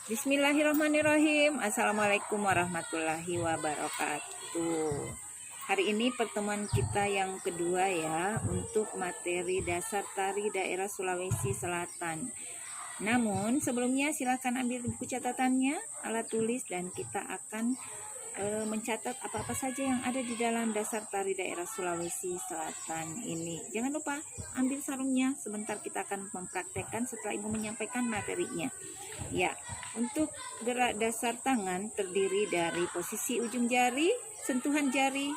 Bismillahirrahmanirrahim. Assalamualaikum warahmatullahi wabarakatuh. Hari ini pertemuan kita yang kedua ya, untuk materi dasar tari daerah Sulawesi Selatan. Namun sebelumnya silakan ambil buku catatannya, alat tulis, dan kita akan mencatat apa-apa saja yang ada di dalam dasar tari daerah Sulawesi Selatan ini. Jangan lupa ambil sarungnya, sebentar kita akan mempraktekkan setelah Ibu menyampaikan materinya. Ya, untuk gerak dasar tangan terdiri dari posisi ujung jari, sentuhan jari,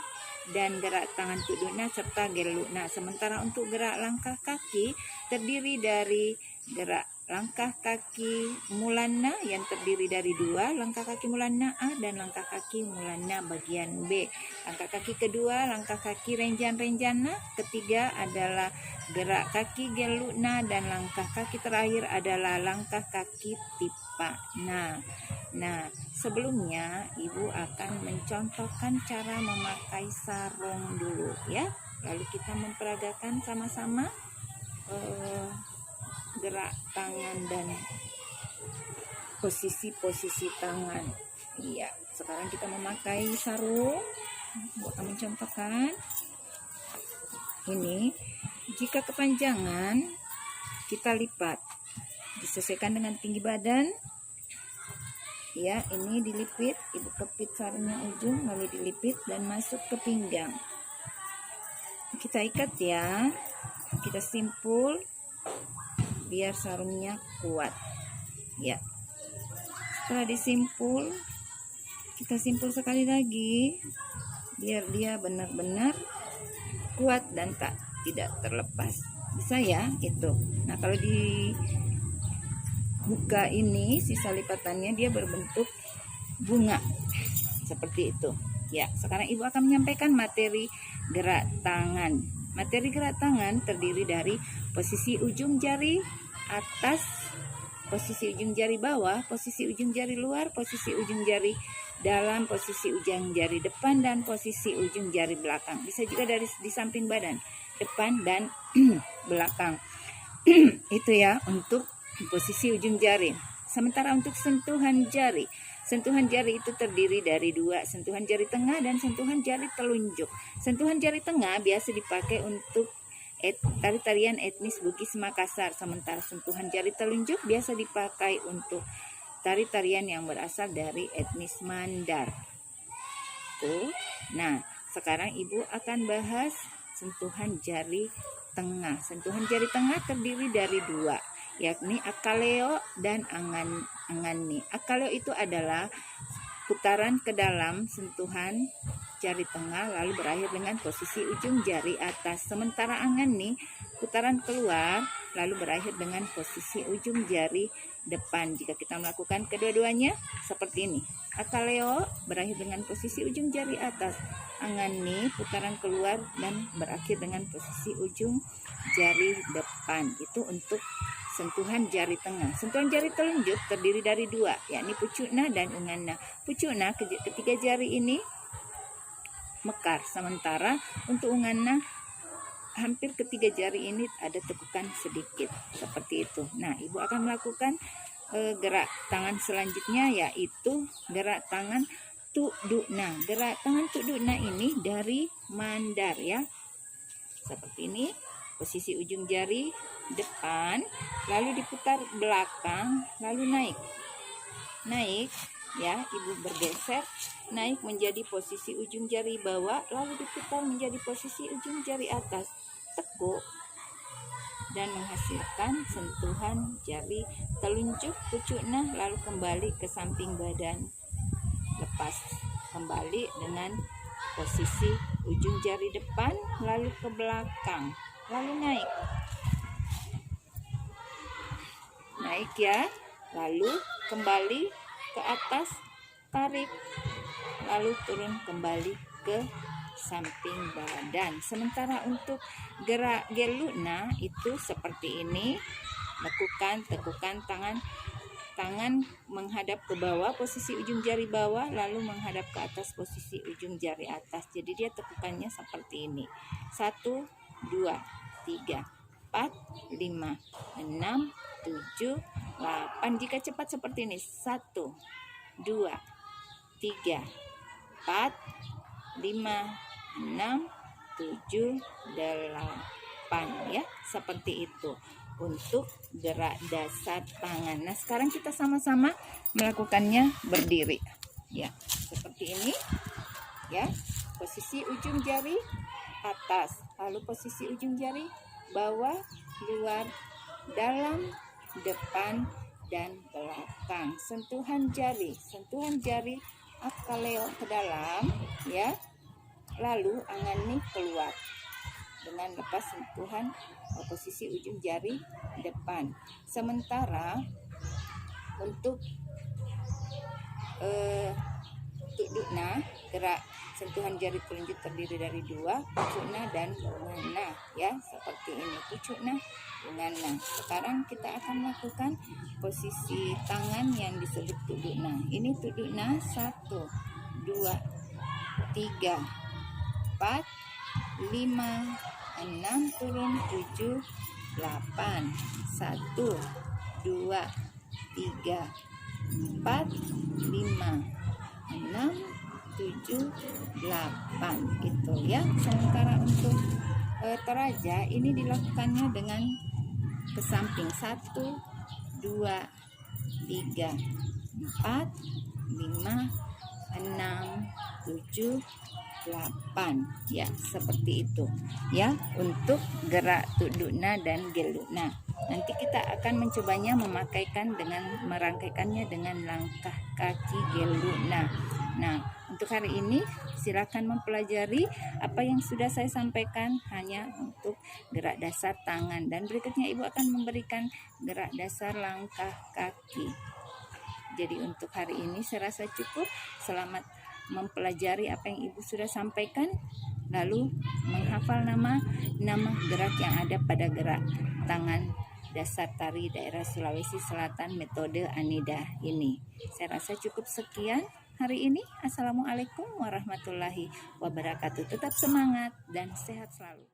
dan gerak tangan tuduna serta geluna. Sementara untuk gerak langkah kaki terdiri dari gerak langkah kaki mulana yang terdiri dari dua, langkah kaki mulana A dan langkah kaki mulana bagian B. Langkah kaki kedua, langkah kaki renjan-renjana. Ketiga adalah gerak kaki geluna, dan langkah kaki terakhir adalah langkah kaki tipa. Nah, sebelumnya Ibu akan mencontohkan cara memakai sarung dulu ya. Lalu kita memperagakan sama-sama gerak tangan dan posisi-posisi tangan. Iya, sekarang kita memakai sarung. Ibu akan mencontohkan. Ini, jika kepanjangan kita lipat, disesuaikan dengan tinggi badan. Ya, ini dilipit, Ibu kepit sarungnya ujung, lalu dilipit dan masuk ke pinggang. Kita ikat ya, kita simpul biar sarungnya kuat. Ya, setelah disimpul, kita simpul sekali lagi biar dia benar-benar kuat dan tidak terlepas. Bisa ya itu. Nah, kalau dibuka ini, sisa lipatannya dia berbentuk bunga seperti itu. Ya, sekarang Ibu akan menyampaikan materi gerak tangan. Materi gerak tangan terdiri dari posisi ujung jari atas, posisi ujung jari bawah, posisi ujung jari luar, posisi ujung jari dalam, posisi ujung jari depan, dan posisi ujung jari belakang. Bisa juga dari di samping badan, depan dan belakang. Itu ya untuk posisi ujung jari. Sementara untuk sentuhan jari itu terdiri dari dua, sentuhan jari tengah dan sentuhan jari telunjuk. Sentuhan jari tengah biasa dipakai untuk tari-tarian etnis Bugis Makassar, sementara sentuhan jari telunjuk biasa dipakai untuk tari-tarian yang berasal dari etnis Mandar. Tuh. Nah, sekarang Ibu akan bahas sentuhan jari tengah. Sentuhan jari tengah terdiri dari dua, yakni akaleo dan angani. Akaleo itu adalah putaran ke dalam sentuhan jari tengah lalu berakhir dengan posisi ujung jari atas. Sementara angani putaran keluar lalu berakhir dengan posisi ujung jari depan. Jika kita melakukan kedua-duanya seperti ini. Akaleo berakhir dengan posisi ujung jari atas. Angani putaran keluar dan berakhir dengan posisi ujung jari depan. Itu untuk sentuhan jari tengah. Sentuhan jari telunjuk terdiri dari dua, yakni pucukna dan ungana. Pucukna, ketiga jari ini mekar, sementara untuk ungana hampir ketiga jari ini ada tekukan sedikit, seperti itu. Nah, Ibu akan melakukan gerak tangan selanjutnya, yaitu gerak tangan tuduna. Gerak tangan tuduna ini dari Mandar ya, seperti ini. Posisi ujung jari depan, lalu diputar belakang, lalu naik ya, Ibu bergeser, naik menjadi posisi ujung jari bawah, lalu diputar menjadi posisi ujung jari atas, tekuk dan menghasilkan sentuhan jari telunjuk pucukna, lalu kembali ke samping badan, lepas kembali dengan posisi ujung jari depan, lalu ke belakang, lalu naik ya, lalu kembali ke atas, tarik, lalu turun kembali ke samping badan. Sementara untuk gerak geluna itu seperti ini, tekukan tangan menghadap ke bawah, posisi ujung jari bawah, lalu menghadap ke atas, posisi ujung jari atas. Jadi dia tekukannya seperti ini. 1, 2, 3, 4, 5, 6, 7, 8. Jika cepat seperti ini, 1, 2, 3, 4, 5, 6, 7, 8 ya, seperti itu untuk gerak dasar tangan. Nah, sekarang kita sama-sama melakukannya berdiri ya, seperti ini ya. Posisi ujung jari atas, lalu posisi ujung jari bawah, luar, dalam, depan, dan belakang. Sentuhan jari akaleo ke dalam ya, lalu angan nih keluar dengan lepas sentuhan posisi ujung jari depan. Sementara untuk tudukna, gerak sentuhan jari telunjuk terdiri dari 2, pucukna dan bungana ya, seperti ini, pucukna, bungana. Sekarang kita akan melakukan posisi tangan yang disebut tudukna. Ini tudukna 1, 2, 3, 4, 5, 6, turun 7, 8, 1, 2, 3, 4, 5, 6, 7, 8 itu ya. Sementara untuk toraja ini dilakukannya dengan ke samping, 1, 2, 3, 4, 5, 6, 7, 8 ya, seperti itu ya untuk gerak tudukna dan gelukna. Nanti kita akan mencobanya memakaikan dengan merangkaikannya dengan langkah kaki gelukna. Nah, untuk hari ini silakan mempelajari apa yang sudah saya sampaikan hanya untuk gerak dasar tangan, dan berikutnya Ibu akan memberikan gerak dasar langkah kaki. Jadi untuk hari ini saya rasa cukup. Selamat mempelajari apa yang Ibu sudah sampaikan, lalu menghafal nama gerak yang ada pada gerak tangan dasar tari daerah Sulawesi Selatan metode Anida ini. Saya rasa cukup sekian hari ini. Assalamualaikum warahmatullahi wabarakatuh. Tetap semangat dan sehat selalu.